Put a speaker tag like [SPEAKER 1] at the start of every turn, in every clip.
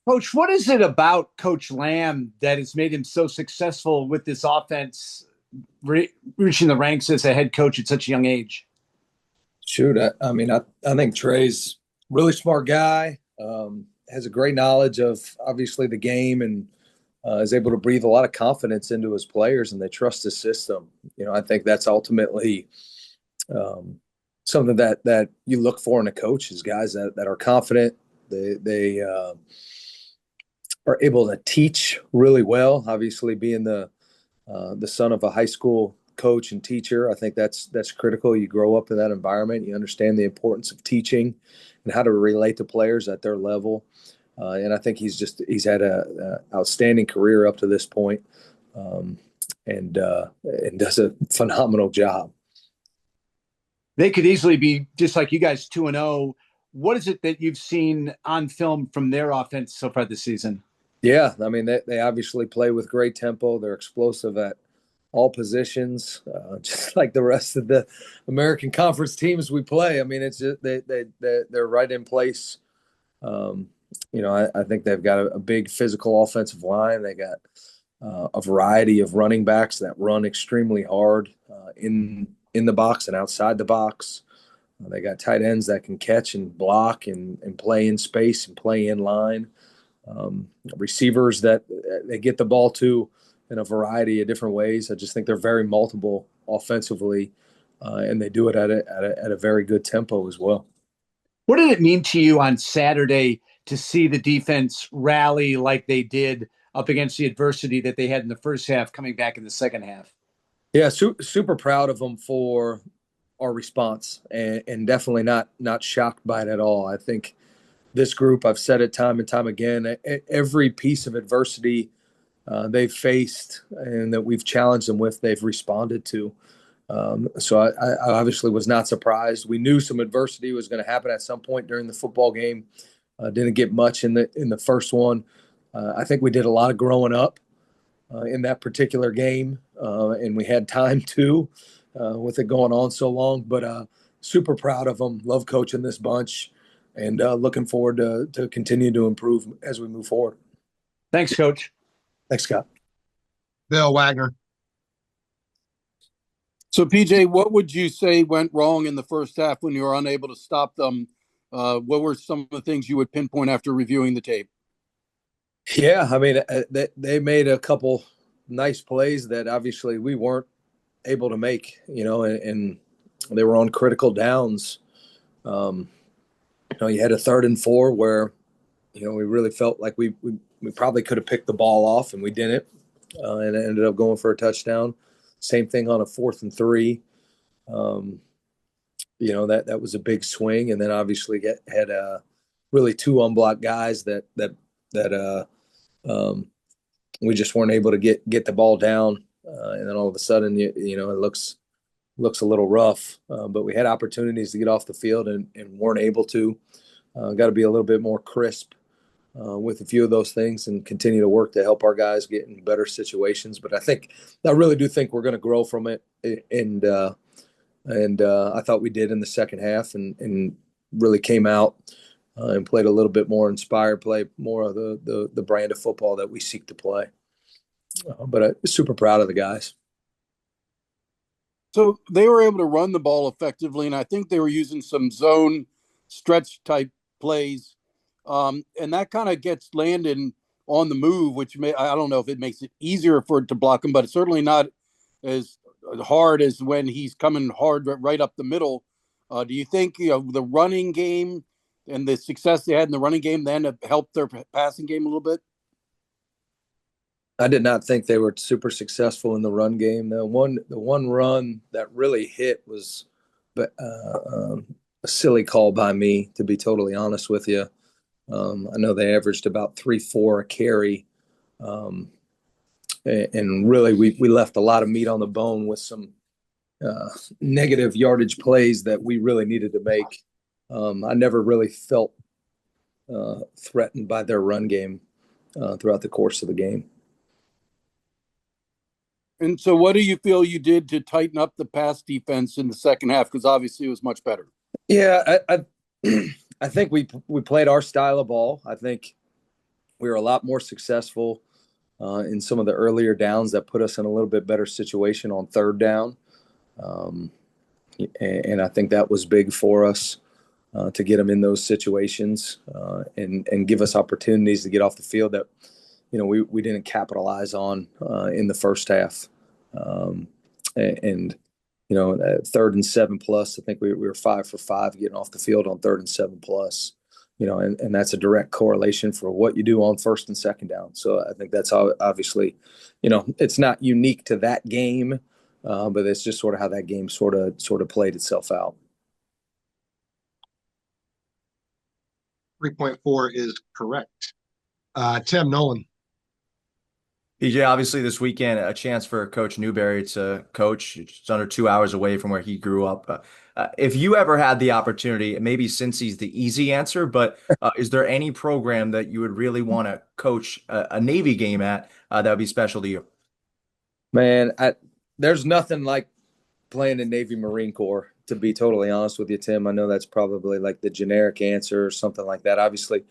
[SPEAKER 1] Coach, what is it about Coach Lamb that has made him so successful with this offense, reaching the ranks as a head coach at such a young age?
[SPEAKER 2] Shoot, I think Trey's really smart guy. Has a great knowledge of obviously the game and is able to breathe a lot of confidence into his players, and they trust his system. I think that's ultimately um, something that you look for in a coach is guys that are confident. They are able to teach really well. Obviously, being the son of a high school coach and teacher, I think that's critical. You grow up in that environment, you understand the importance of teaching and how to relate to players at their level. And I think he's had a outstanding career up to this point, um, and does a phenomenal job.
[SPEAKER 1] They could easily be just like you guys, 2-0. What is it that you've seen on film from their offense so far this season?
[SPEAKER 2] Yeah, I mean they obviously play with great tempo. They're explosive at all positions, just like the rest of the American Conference teams we play. I mean, it's just, they're right in place. Um, I think they've got a big physical offensive line. They got a variety of running backs that run extremely hard in the box and outside the box. They got tight ends that can catch and block and play in space and play in line. Receivers that they get the ball to in a variety of different ways. I just think they're very multiple offensively, and they do it at a very good tempo as well.
[SPEAKER 1] What did it mean to you on Saturday to see the defense rally like they did up against the adversity that they had in the first half, coming back in the second half?
[SPEAKER 2] Yeah, super proud of them for our response, and definitely not shocked by it at all. I think this group, I've said it time and time again, every piece of adversity they've faced and that we've challenged them with, they've responded to. So I obviously was not surprised. We knew some adversity was going to happen at some point during the football game. Didn't get much in the first one. I think we did a lot of growing up in that particular game, and we had time to with it going on so long. But super proud of them. Love coaching this bunch, and looking forward to continue to improve as we move forward.
[SPEAKER 1] Thanks, Coach.
[SPEAKER 2] Thanks, Scott.
[SPEAKER 3] Bill Wagner.
[SPEAKER 4] So, PJ, what would you say went wrong in the first half when you were unable to stop them? What were some of the things you would pinpoint after reviewing the tape?
[SPEAKER 2] Yeah, I mean, they made a couple nice plays that obviously we weren't able to make, and they were on critical downs. Um, you had a 3rd and 4 where, we really felt like we probably could have picked the ball off, and we didn't, and it ended up going for a touchdown. Same thing on a 4th and 3. That was a big swing, and then obviously had really 2 unblocked guys that we just weren't able to get the ball down, and then all of a sudden, it looks a little rough. But we had opportunities to get off the field and weren't able to. Got to be a little bit more crisp with a few of those things and continue to work to help our guys get in better situations. But I really do think we're going to grow from it, and I thought we did in the second half, and really came out and played a little bit more inspired, play more of the brand of football that we seek to play. But I'm super proud of the guys.
[SPEAKER 4] So they were able to run the ball effectively, and I think they were using some zone stretch type plays, and that kind of gets Landon on the move, which I don't know if it makes it easier for it to block him, but it's certainly not as hard as when he's coming hard right up the middle. Do you think the running game and the success they had in the running game then helped their passing game a little bit?
[SPEAKER 2] I did not think they were super successful in the run game. The one run that really hit was a silly call by me, to be totally honest with you. I know they averaged about 3-4 a carry, and really we left a lot of meat on the bone with some negative yardage plays that we really needed to make. I never really felt threatened by their run game throughout the course of the game.
[SPEAKER 4] And so what do you feel you did to tighten up the pass defense in the second half? Because obviously it was much better.
[SPEAKER 2] Yeah, I think we played our style of ball. I think we were a lot more successful in some of the earlier downs that put us in a little bit better situation on third down. And I think that was big for us to get them in those situations and give us opportunities to get off the field that, we didn't capitalize on in the first half. And 3rd and 7+, I think we were 5 for 5 getting off the field on 3rd and 7+. And that's a direct correlation for what you do on 1st and 2nd down. So I think that's obviously, it's not unique to that game, but it's just sort of how that game sort of played itself out.
[SPEAKER 3] 3.4 is correct. Tim Nolan.
[SPEAKER 5] PJ, obviously this weekend, a chance for Coach Newberry to coach. It's under 2 hours away from where he grew up. If you ever had the opportunity, maybe Cincy's the easy answer, but is there any program that you would really want to coach a Navy game at that would be special to you?
[SPEAKER 2] Man, there's nothing like playing in Navy Marine Corps, to be totally honest with you, Tim. I know that's probably like the generic answer or something like that. Obviously,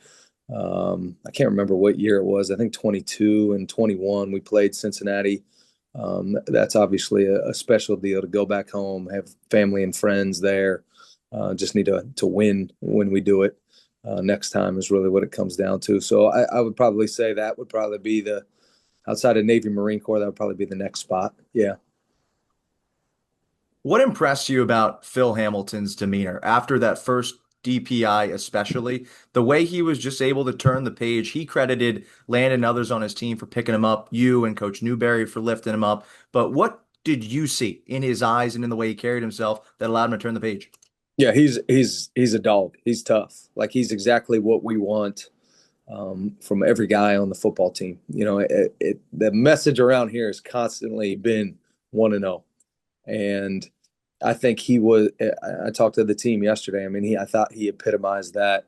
[SPEAKER 2] I can't remember what year it was. I think 22 and 21 we played Cincinnati. That's obviously a special deal to go back home, have family and friends there. Just need to win when we do it. Next time is really what it comes down to. So I would probably say that would probably be outside of Navy Marine Corps, that would probably be the next spot. Yeah.
[SPEAKER 5] What impressed you about Phil Hamilton's demeanor after that first DPI, especially the way he was just able to turn the page? He credited Landon and others on his team for picking him up, you and Coach Newberry for lifting him up. But what did you see in his eyes and in the way he carried himself that allowed him to turn the page?
[SPEAKER 2] Yeah, he's a dog. He's tough. Like, he's exactly what we want from every guy on the football team. The message around here has constantly been 1-0. And I think I talked to the team yesterday. I mean, I thought he epitomized that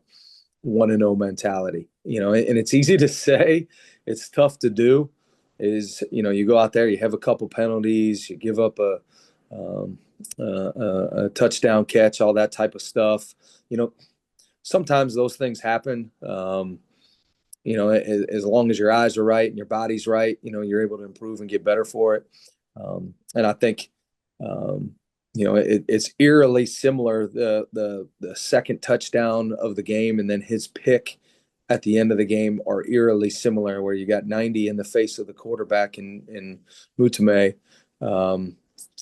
[SPEAKER 2] 1-0 mentality, and it's easy to say, it's tough to do. You go out there, you have a couple penalties, you give up a touchdown catch, all that type of stuff. Sometimes those things happen. As long as your eyes are right and your body's right, you're able to improve and get better for it. And I think, it's eerily similar. The second touchdown of the game and then his pick at the end of the game are eerily similar, where you got 90 in the face of the quarterback in Mutame,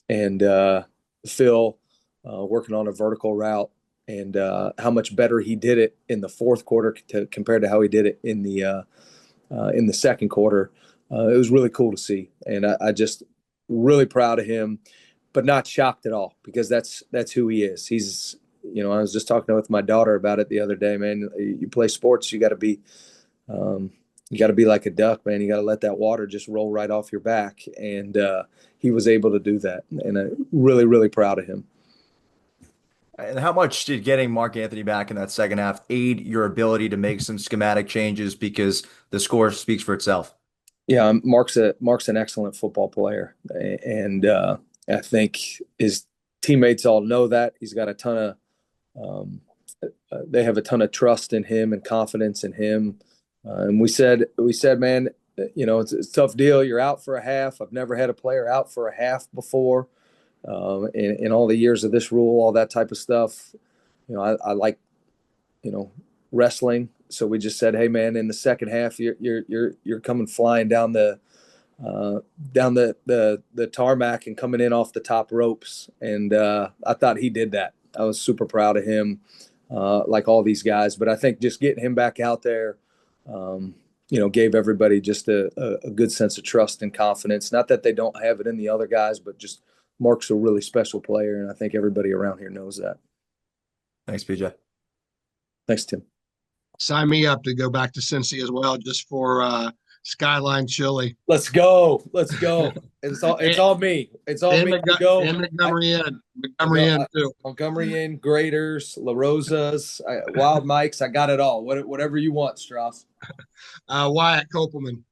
[SPEAKER 2] and Phil working on a vertical route, and how much better he did it in the fourth quarter compared to how he did it in the second quarter. It was really cool to see, and I just really proud of him, but not shocked at all, because that's who he is. He's, I was just talking with my daughter about it the other day, man. You play sports, you got to be like a duck, man. You got to let that water just roll right off your back. And he was able to do that. And I'm really, really proud of him.
[SPEAKER 5] And how much did getting Mark Anthony back in that second half aid your ability to make some schematic changes, because the score speaks for itself?
[SPEAKER 2] Yeah, Mark's an excellent football player. And I think his teammates all know that. He's got a ton of they have a ton of trust in him and confidence in him. And we said, man, it's a tough deal. You're out for a half. I've never had a player out for a half before. In all the years of this rule, all that type of stuff. I like, wrestling. So we just said, hey man, in the second half, you're coming flying down the tarmac and coming in off the top ropes. And I thought he did that. I was super proud of him, like all these guys. But I think just getting him back out there, gave everybody just a good sense of trust and confidence. Not that they don't have it in the other guys, but just Mark's a really special player, and I think everybody around here knows that.
[SPEAKER 5] Thanks, PJ.
[SPEAKER 2] Thanks, Tim.
[SPEAKER 3] Sign me up to go back to Cincy as well, just for Skyline Chili.
[SPEAKER 2] Let's go. It's all me. It's all me.
[SPEAKER 3] And Montgomery Inn too.
[SPEAKER 2] Montgomery Inn, Graders, La Rosas, Wild Mikes. I got it all. Whatever you want, Strauss.
[SPEAKER 3] Wyatt Kopelman.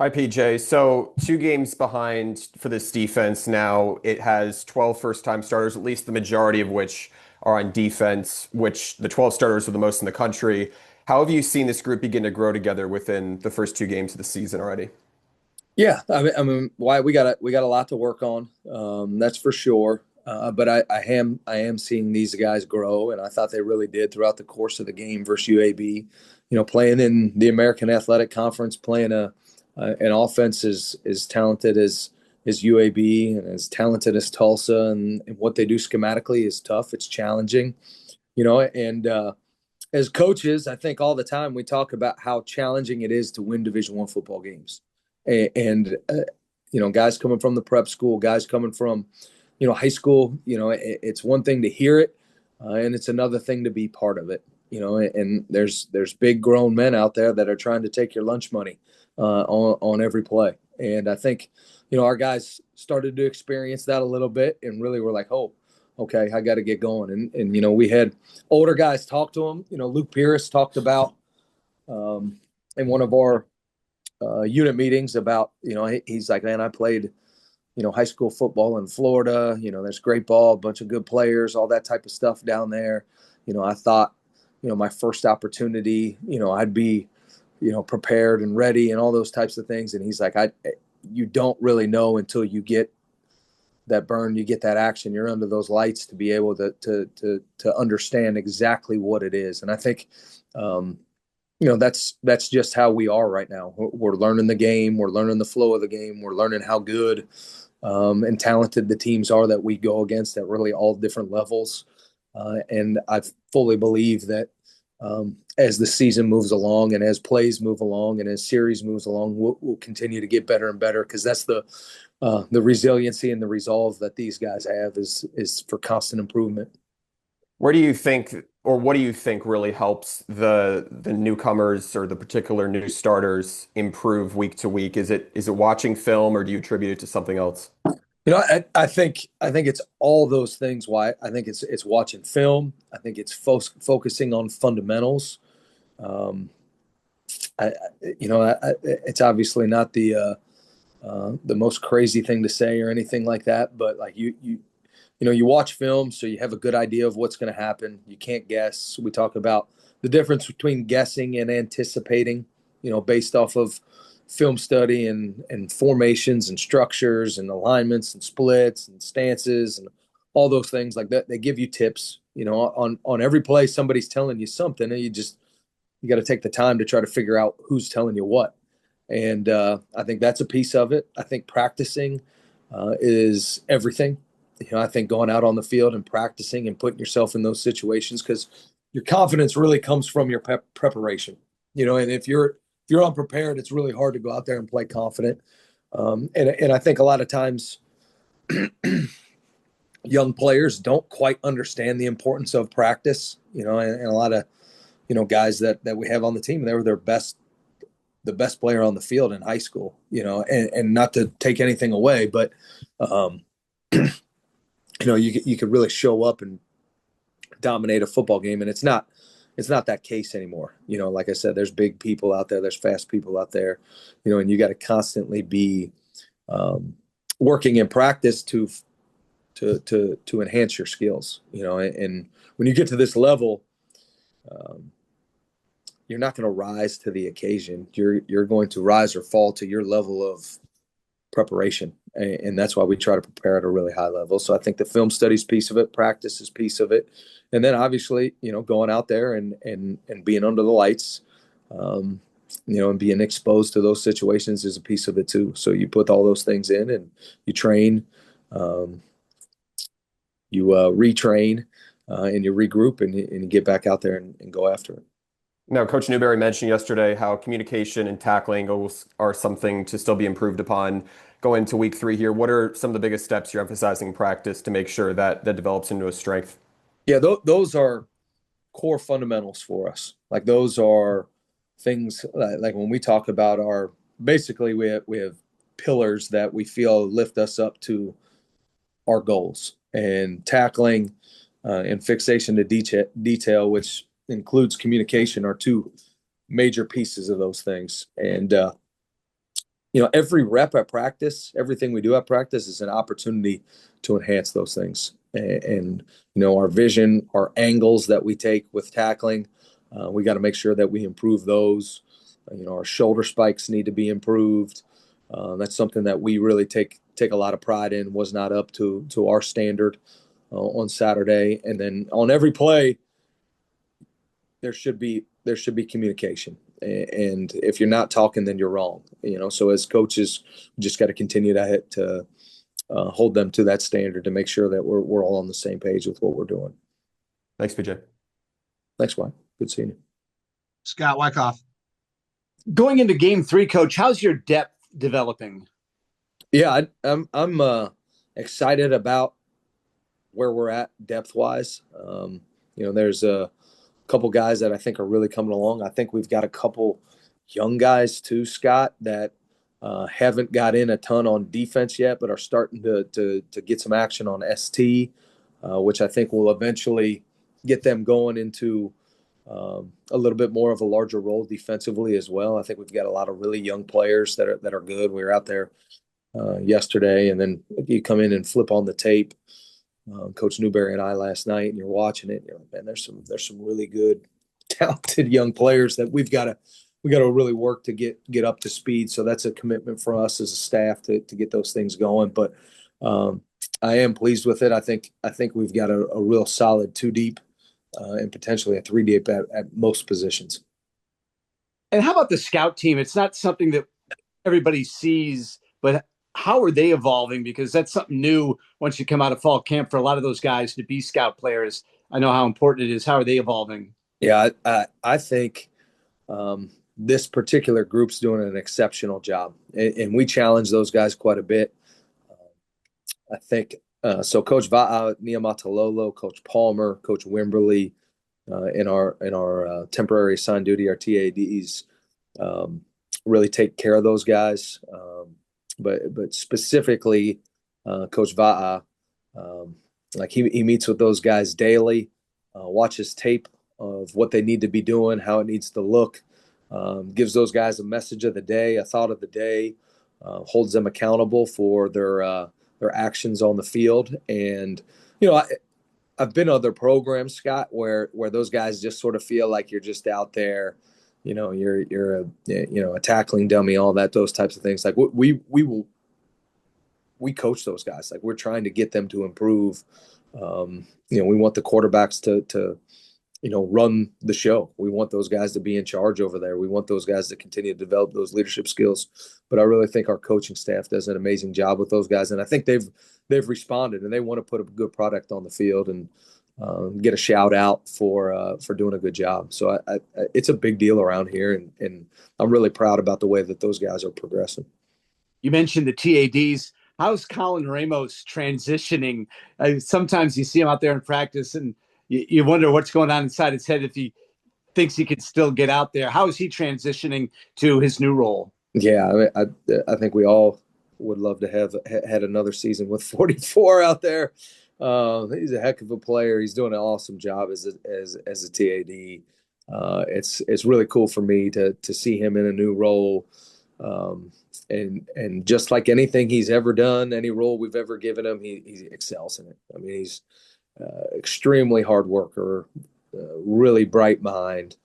[SPEAKER 6] Hi, PJ. So 2 games behind for this defense now. It has 12 first-time starters, at least the majority of which are on defense, which the 12 starters are the most in the country. How have you seen this group begin to grow together within the first 2 games of the season already?
[SPEAKER 2] Yeah, I mean, why we got a lot to work on. That's for sure. But I am seeing these guys grow, and I thought they really did throughout the course of the game versus UAB. Playing in the American Athletic Conference, playing an offense as talented as UAB and as talented as Tulsa, and what they do schematically is tough. It's challenging, and as coaches, I think all the time we talk about how challenging it is to win Division I football games, and guys coming from the prep school, guys coming from high school. It's one thing to hear it, and it's another thing to be part of it. And there's big grown men out there that are trying to take your lunch money on every play, and I think our guys started to experience that a little bit, and really were like, oh, okay, I got to get going. And we had older guys talk to him. Luke Pierce talked about in one of our unit meetings about, he's like, man, I played, high school football in Florida. There's great ball, a bunch of good players, all that type of stuff down there. I thought, my first opportunity, I'd be, prepared and ready and all those types of things. And he's like, you don't really know until you get that burn, you get that action, you're under those lights to be able to understand exactly what it is. And I think, that's just how we are right now. We're learning the game. We're learning the flow of the game. We're learning how good and talented the teams are that we go against at really all different levels. And I fully believe that as the season moves along and as plays move along and as series moves along, we'll continue to get better and better, because that's the resiliency and the resolve that these guys have is for constant improvement.
[SPEAKER 6] Where do you think, or what do you think really helps the newcomers or the particular new starters improve week to week? Is it watching film, or do you attribute it to something else?
[SPEAKER 2] I think it's all those things. Why I think it's watching film. I think it's focusing on fundamentals. It's obviously not the most crazy thing to say or anything like that, but like you watch film, so you have a good idea of what's going to happen. You can't guess. We talk about the difference between guessing and anticipating, based off of film study and formations and structures and alignments and splits and stances and all those things like that. They give you tips, on every play. Somebody's telling you something, and you got to take the time to try to figure out who's telling you what. And I think that's a piece of it. I think practicing is everything. I think going out on the field and practicing and putting yourself in those situations, because your confidence really comes from your preparation. And if you're unprepared, it's really hard to go out there and play confident. And I think a lot of times young players don't quite understand the importance of practice. And a lot of guys that we have on the team, they were the best player on the field in high school. And not to take anything away, but you could really show up and dominate a football game, and it's not that case anymore. Like I said, there's big people out there, there's fast people out there, and you got to constantly be working in practice to enhance your skills. And when you get to this level, you're not going to rise to the occasion. You're going to rise or fall to your level of preparation. And that's why we try to prepare at a really high level. So I think the film studies piece of it, practice is piece of it. And then obviously, going out there and being under the lights, and being exposed to those situations is a piece of it too. So you put all those things in and you train, you retrain, and you regroup and you get back out there and go after it.
[SPEAKER 6] Now, Coach Newberry mentioned yesterday how communication and tackling are something to still be improved upon going into week 3 here. What are some of the biggest steps you're emphasizing in practice to make sure that develops into a strength?
[SPEAKER 2] Yeah, those are core fundamentals for us. Like those are things like when we talk about basically we have pillars that we feel lift us up to our goals, and tackling and fixation to detail, which includes communication, are two major pieces of those things. And every rep at practice, everything we do at practice is an opportunity to enhance those things. And our vision, our angles that we take with tackling, We got to make sure that we improve those. Our shoulder spikes need to be improved. That's something that we really take a lot of pride in. Was not up to our standard on Saturday, and then on every play, there should be communication. And if you're not talking, then you're wrong. So as coaches, we just got to continue to hold them to that standard to make sure that we're all on the same page with what we're doing.
[SPEAKER 6] Thanks, PJ.
[SPEAKER 2] Thanks, Mike. Good seeing you.
[SPEAKER 3] Scott Wyckoff.
[SPEAKER 1] Going into game 3, Coach, how's your depth developing?
[SPEAKER 2] Yeah, I'm excited about where we're at depth wise. There's a couple guys that I think are really coming along. I think we've got a couple young guys too, Scott, that haven't got in a ton on defense yet, but are starting to get some action on ST, which I think will eventually get them going into a little bit more of a larger role defensively as well. I think we've got a lot of really young players that are good. We were out there yesterday, and then you come in and flip on the tape, Coach Newberry and I last night, and you're watching it. And you're like, man, there's some really good, talented young players that we got to really work to get up to speed. So that's a commitment for us as a staff to get those things going. But I am pleased with it. I think we've got a real solid 2 deep and potentially a 3 deep at most positions.
[SPEAKER 1] And how about the scout team? It's not something that everybody sees, but how are they evolving? Because that's something new once you come out of fall camp for a lot of those guys to be scout players. I know how important it is. How are they evolving?
[SPEAKER 2] Yeah, I think this particular group's doing an exceptional job, and we challenge those guys quite a bit. I think so. Coach Va'a, Niamatalolo, Coach Palmer, Coach Wimberly, in our temporary assigned duty, our TADs, really take care of those guys. But specifically, Coach Va'a, like he meets with those guys daily, watches tape of what they need to be doing, how it needs to look, gives those guys a message of the day, a thought of the day, holds them accountable for their actions on the field. And I've been other programs, Scott, where those guys just sort of feel like you're just out there, you're a tackling dummy, all that, those types of things. Like we coach those guys. Like we're trying to get them to improve. We want the quarterbacks to run the show. We want those guys to be in charge over there. We want those guys to continue to develop those leadership skills. But I really think our coaching staff does an amazing job with those guys. And I think they've responded, and they want to put a good product on the field and get a shout out for doing a good job. So it's a big deal around here, and I'm really proud about the way that those guys are progressing.
[SPEAKER 1] You mentioned the TADs. How's Colin Ramos transitioning? Sometimes you see him out there in practice, and you wonder what's going on inside his head if he thinks he could still get out there. How is he transitioning to his new role?
[SPEAKER 2] Yeah, I think we all would love to have had another season with 44 out there. He's a heck of a player. He's doing an awesome job as a TAD. It's really cool for me to see him in a new role. And just like anything he's ever done, any role we've ever given him, he excels in it. I mean, he's extremely hard worker, really bright mind,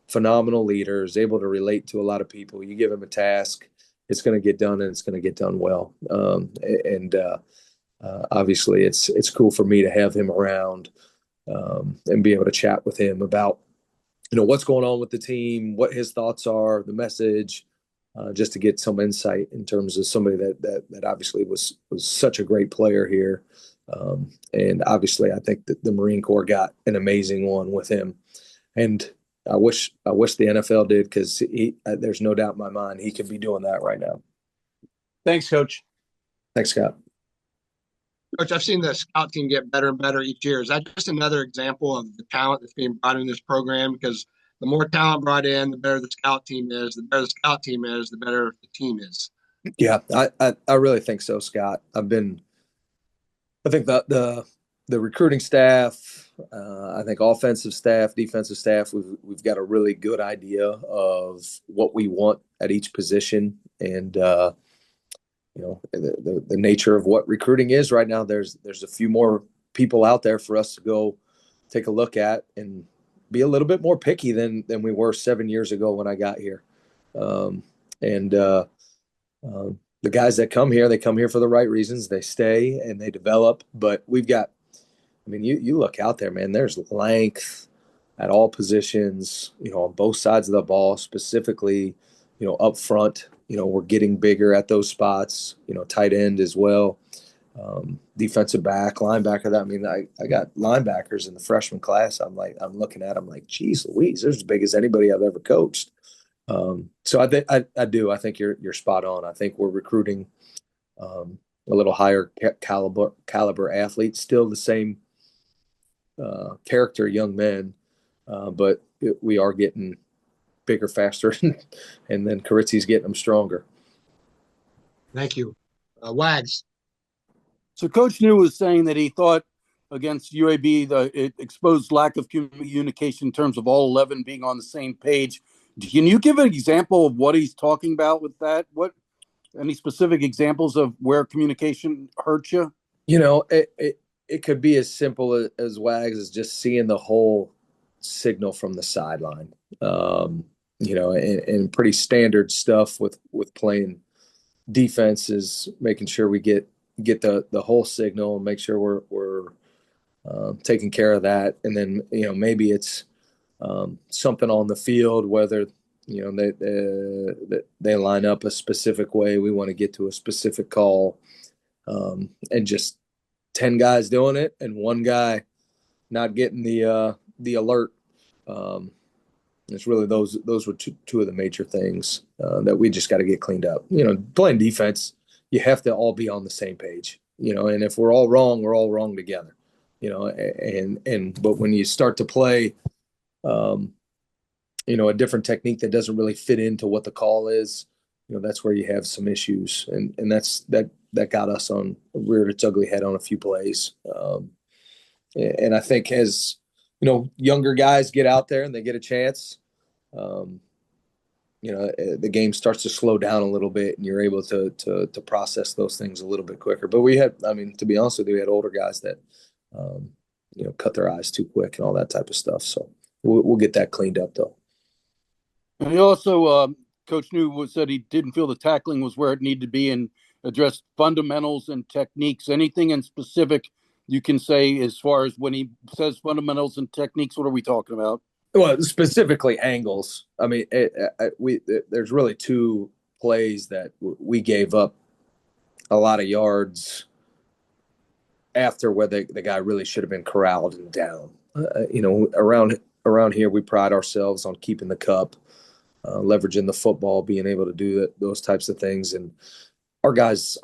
[SPEAKER 2] phenomenal leader, is able to relate to a lot of people. You give him a task, it's going to get done, and it's going to get done well. Obviously, it's cool for me to have him around and be able to chat with him about what's going on with the team, what his thoughts are, the message, just to get some insight in terms of somebody that obviously was such a great player here. And obviously, I think that the Marine Corps got an amazing one with him. And I wish the NFL did, because there's no doubt in my mind he could be doing that right now.
[SPEAKER 1] Thanks, Coach.
[SPEAKER 2] Thanks, Scott.
[SPEAKER 3] Coach, I've seen the scout team get better and better each year. Is that just another example of the talent that's being brought in this program? Because the more talent brought in, the better the scout team is. The better the scout team is, the better the team is.
[SPEAKER 2] Yeah, I really think so, Scott. I think the recruiting staff, I think offensive staff, defensive staff, we've got a really good idea of what we want at each position. And the nature of what recruiting is right now, there's a few more people out there for us to go take a look at. And be a little bit more picky than we were 7 years ago when I got here. And the guys that come here, they come here for the right reasons. They stay and they develop. But we've got, I mean, you look out there, man, there's length at all positions, on both sides of the ball, specifically, up front. We're getting bigger at those spots, tight end as well. Defensive back, linebacker. That, I mean, I got linebackers in the freshman class. I'm looking at them like, geez Louise, they're as big as anybody I've ever coached. So I think you're spot on. I think we're recruiting a little higher caliber athletes, still the same character young men, but we are getting bigger, faster, and then Carizzi's getting them stronger.
[SPEAKER 3] Thank you. Wags.
[SPEAKER 4] So Coach New was saying that he thought against UAB it exposed lack of communication in terms of all 11 being on the same page. Can you give an example of what he's talking about with that? Any specific examples of where communication hurt you?
[SPEAKER 2] It could be as simple as Wags as just seeing the whole signal from the sideline. And pretty standard stuff with playing defense is making sure we get the whole signal and make sure we're taking care of that. And then, maybe it's something on the field, whether, they line up a specific way. We want to get to a specific call, and just 10 guys doing it and one guy not getting the alert. It's really those were two of the major things that we just got to get cleaned up. Playing defense, you have to all be on the same page. And if we're all wrong together. But when you start to play, a different technique that doesn't really fit into what the call is, that's where you have some issues, and that got us reared its ugly head on a few plays. And I think as younger guys get out there and they get a chance, the game starts to slow down a little bit, and you're able to process those things a little bit quicker. But to be honest with you, we had older guys that cut their eyes too quick and all that type of stuff. So we'll get that cleaned up though.
[SPEAKER 4] And he also, Coach New said he didn't feel the tackling was where it needed to be and addressed fundamentals and techniques. Anything in specific you can say as far as when he says fundamentals and techniques? What are we talking about?
[SPEAKER 2] Well, specifically angles. I mean, there's really two plays that we gave up a lot of yards after where the guy really should have been corralled and down. Around here, we pride ourselves on keeping the cup, leveraging the football, being able to do those types of things. And our guys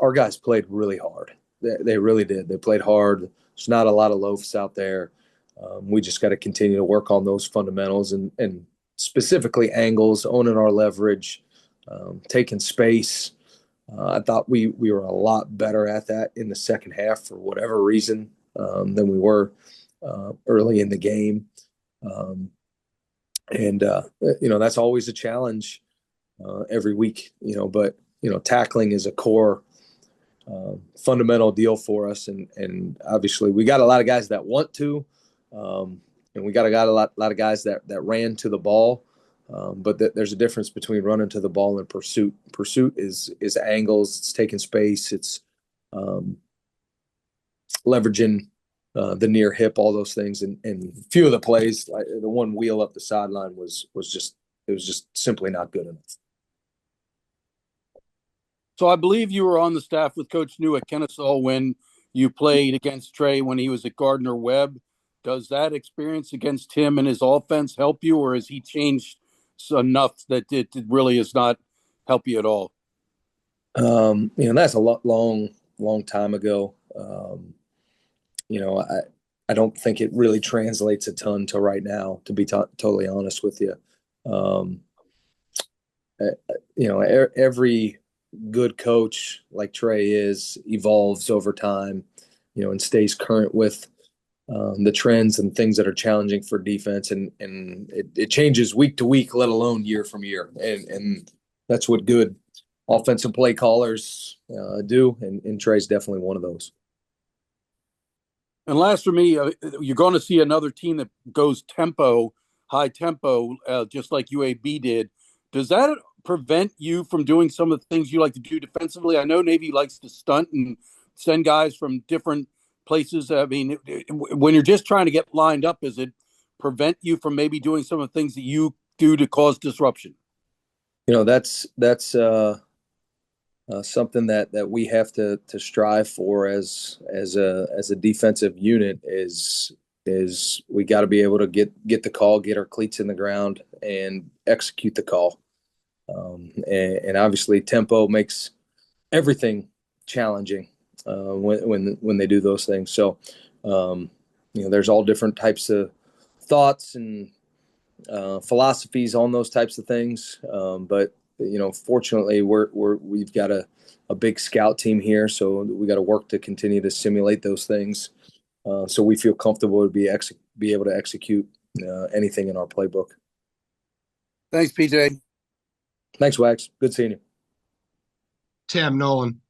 [SPEAKER 2] played really hard. They really did. They played hard. There's not a lot of loafs out there. We just got to continue to work on those fundamentals and specifically angles, owning our leverage, taking space. I thought we were a lot better at that in the second half for whatever reason than we were early in the game. That's always a challenge every week, but tackling is a core fundamental deal for us. And obviously we got a lot of guys that want to, and we got a lot of guys that ran to the ball. But there's a difference between running to the ball and pursuit. Pursuit is angles, it's taking space, it's leveraging the near hip, all those things. And a few of the plays, like the one wheel up the sideline was just simply not good enough.
[SPEAKER 4] So I believe you were on the staff with Coach New at Kennesaw when you played against Trey when he was at Gardner Webb. Does that experience against him and his offense help you, or has he changed enough that it really does not help you at all?
[SPEAKER 2] That's a long time ago. I don't think it really translates a ton to right now, to be totally honest with you. Every good coach like Trey evolves over time, and stays current with the trends and things that are challenging for defense. And it changes week to week, let alone year from year. And that's what good offensive play callers do. And Trey's definitely one of those.
[SPEAKER 4] And last for me, you're going to see another team that goes tempo high tempo, just like UAB did. Does that prevent you from doing some of the things you like to do defensively? I know Navy likes to stunt and send guys from different places. I mean, when you're just trying to get lined up, does it prevent you from maybe doing some of the things that you do to cause disruption?
[SPEAKER 2] That's something that we have to strive for as a defensive unit is we got to be able to get the call, get our cleats in the ground, and execute the call. And obviously, tempo makes everything challenging when they do those things. So, there's all different types of thoughts and philosophies on those types of things. But fortunately, we've got a big scout team here, so we got to work to continue to simulate those things. So we feel comfortable to be able to execute anything in our playbook.
[SPEAKER 4] Thanks, PJ.
[SPEAKER 2] Thanks, Wax. Good seeing you.
[SPEAKER 3] Tim Nolan.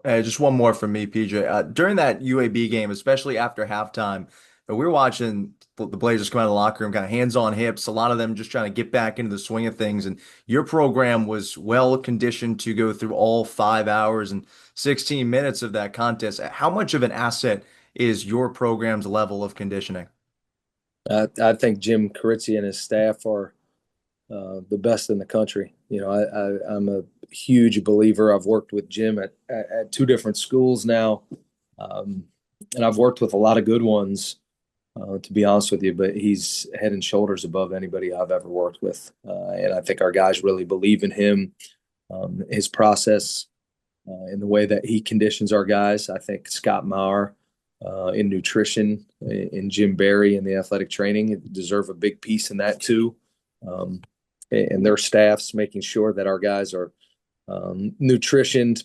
[SPEAKER 5] Hey, just one more from me, PJ. During that UAB game, especially after halftime, we were watching the Blazers come out of the locker room, kind of hands on hips, a lot of them just trying to get back into the swing of things. And your program was well conditioned to go through all 5 hours and 16 minutes of that contest. How much of an asset is your program's level of conditioning?
[SPEAKER 2] I think Jim Carizzi and his staff are the best in the country. I'm a huge believer. I've worked with Jim at two different schools now, and I've worked with a lot of good ones, to be honest with you, but he's head and shoulders above anybody I've ever worked with. And I think our guys really believe in him, his process, in the way that he conditions our guys. I think Scott Maurer in nutrition, and Jim Barry in the athletic training deserve a big piece in that too. And their staffs making sure that our guys are nutritioned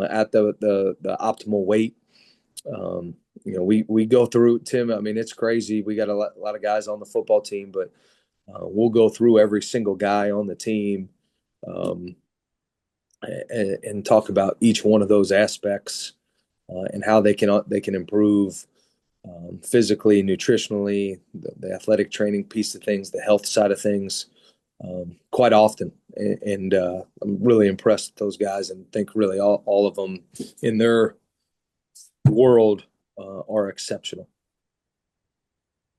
[SPEAKER 2] at the optimal weight. We go through, Tim. I mean, it's crazy. We got a lot of guys on the football team, but we'll go through every single guy on the team and talk about each one of those aspects and how they can improve physically, nutritionally, the athletic training piece of things, the health side of things. Quite often, and I'm really impressed with those guys, and think really all of them in their world are exceptional.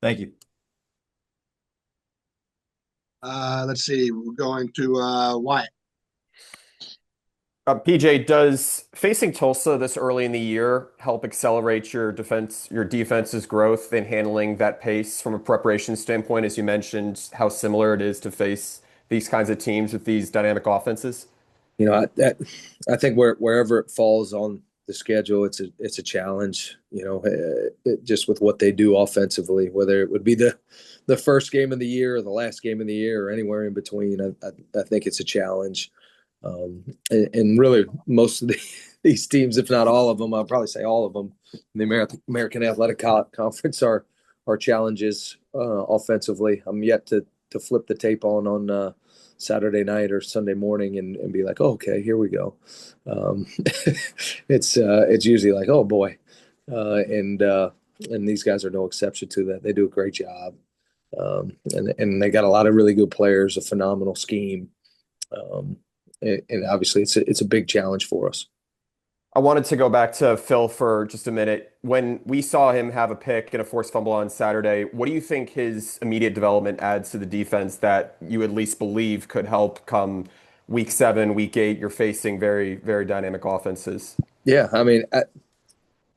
[SPEAKER 5] Thank you.
[SPEAKER 3] Let's see. We're going to Wyatt.
[SPEAKER 6] PJ, does facing Tulsa this early in the year help accelerate your defense's growth in handling that pace from a preparation standpoint? As you mentioned, how similar it is to face these kinds of teams with these dynamic offenses.
[SPEAKER 2] I think wherever it falls on the schedule, it's a challenge. Just with what they do offensively, whether it would be the first game of the year or the last game of the year or anywhere in between, I think it's a challenge. And really, most of these teams, if not all of them, I'll probably say all of them, in the American Athletic Conference are challenges offensively. I'm yet to flip the tape on Saturday night or Sunday morning and be like, oh, okay, here we go. It's usually like, oh boy, and these guys are no exception to that. They do a great job, and they got a lot of really good players, a phenomenal scheme. And obviously it's a big challenge for us.
[SPEAKER 6] I wanted to go back to Phil for just a minute. When we saw him have a pick and a forced fumble on Saturday, what do you think his immediate development adds to the defense that you at least believe could help come week 7, week 8? You're facing very, very dynamic offenses.
[SPEAKER 2] Yeah, I mean,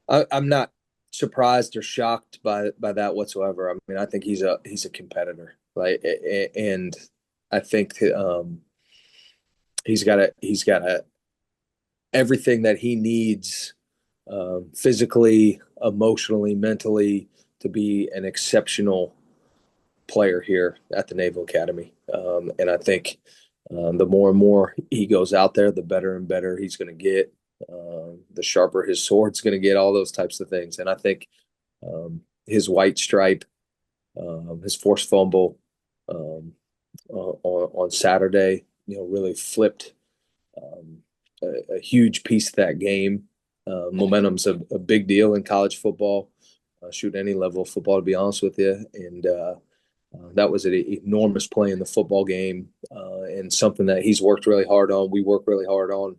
[SPEAKER 2] I'm not surprised or shocked by that whatsoever. I mean, I think he's a competitor, right? And I think he's got everything that he needs, physically, emotionally, mentally, to be an exceptional player here at the Naval Academy. And I think the more and more he goes out there, the better and better he's going to get. The sharper his sword's going to get, all those types of things. And I think his white stripe, his forced fumble on Saturday, really flipped a huge piece of that game. Momentum's a big deal in college football. Shoot, any level of football, to be honest with you. And That was an enormous play in the football game, and something that he's worked really hard on. We work really hard on,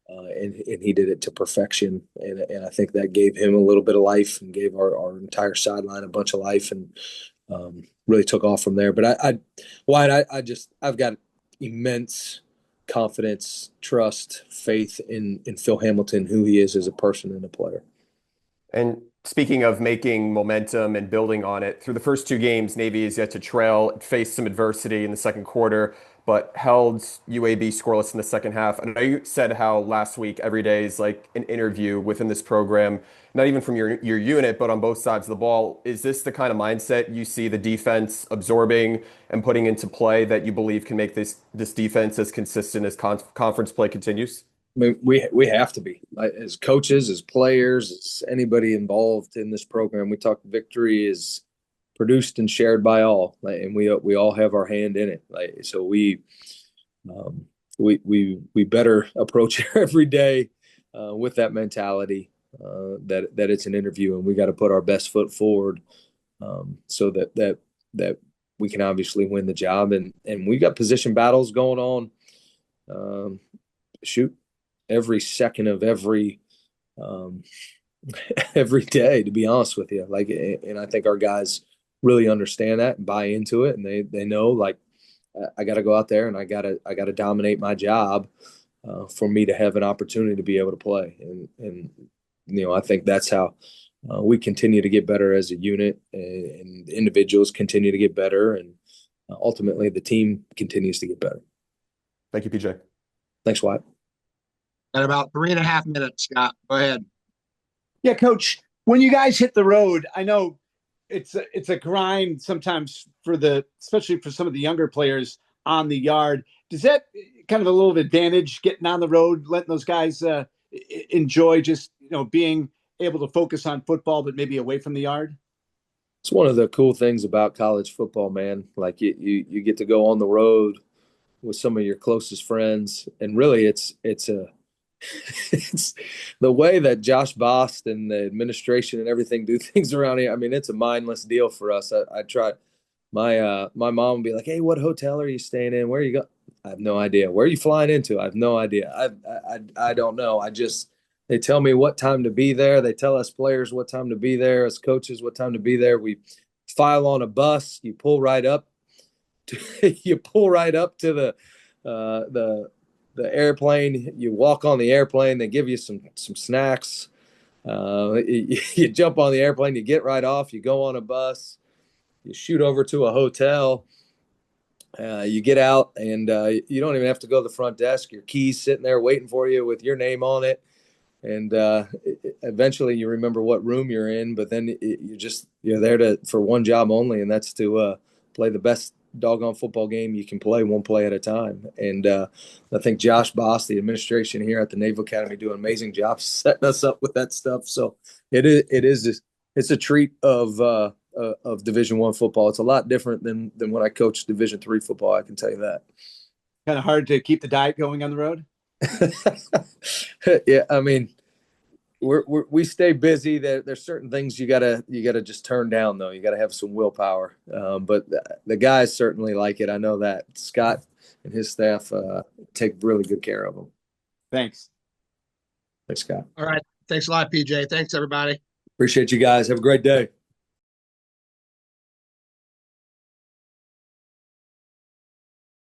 [SPEAKER 2] and he did it to perfection. And I think that gave him a little bit of life and gave our entire sideline a bunch of life, and really took off from there. But Wyatt, I've got immense confidence, trust, faith in Phil Hamilton, who he is as a person and a player.
[SPEAKER 6] And speaking of making momentum and building on it, through the first two games, Navy is yet to trail, faced some adversity in the second quarter, but held UAB scoreless in the second half. I know you said how last week every day is like an interview within this program, not even from your unit, but on both sides of the ball. Is this the kind of mindset you see the defense absorbing and putting into play that you believe can make this defense as consistent as conference play continues?
[SPEAKER 2] I mean, we have to be, as coaches, as players, as anybody involved in this program. We talk victory is produced and shared by all, and we all have our hand in it. So we better approach every day with that mentality that it's an interview, and we got to put our best foot forward so that we can obviously win the job. And we got position battles going on. Every second of every day, to be honest with you. And I think our guys really understand that and buy into it, and they know, like, I got to go out there and I got to dominate my job for me to have an opportunity to be able to play. And I think that's how we continue to get better as a unit, and individuals continue to get better, and ultimately the team continues to get better.
[SPEAKER 6] Thank you, PJ.
[SPEAKER 2] Thanks, Wyatt.
[SPEAKER 3] Got about 3.5 minutes, Scott. Go ahead.
[SPEAKER 1] Yeah, Coach, when you guys hit the road, I know it's a grind sometimes especially for some of the younger players on the yard. Does that kind of a little advantage getting on the road, letting those guys enjoy just, being able to focus on football, but maybe away from the yard?
[SPEAKER 2] It's one of the cool things about college football, man. Like you get to go on the road with some of your closest friends, and really it's the way that Josh Bost and the administration and everything do things around here. I mean, it's a mindless deal for us. I try. My mom would be like, "Hey, what hotel are you staying in? Where are you go?" I have no idea. Where are you flying into? I have no idea. I don't know. They tell me what time to be there. They tell us players what time to be there, us coaches what time to be there. We file on a bus. You pull right up to the airplane. You walk on the airplane. They give you some snacks. You jump on the airplane. You get right off. You go on a bus. You shoot over to a hotel. You get out, and you don't even have to go to the front desk. Your keys sitting there waiting for you with your name on it. And eventually you remember what room you're in, but then you're there for one job only, and that's to play the best doggone football game you can play, one play at a time. And I think Josh Boss, the administration here at the Naval Academy, do an amazing job setting us up with that stuff. So it's a treat of Division I football. It's a lot different than when I coached Division III football, I can tell you that.
[SPEAKER 1] Kind of hard to keep the diet going on the road?
[SPEAKER 2] Yeah, I mean, we stay busy. There's certain things you gotta just turn down, though. You gotta have some willpower. But the guys certainly like it. I know that Scott and his staff take really good care of them.
[SPEAKER 1] Thanks,
[SPEAKER 2] Scott.
[SPEAKER 3] All right. Thanks a lot, PJ. Thanks, everybody.
[SPEAKER 2] Appreciate you guys. Have a great day.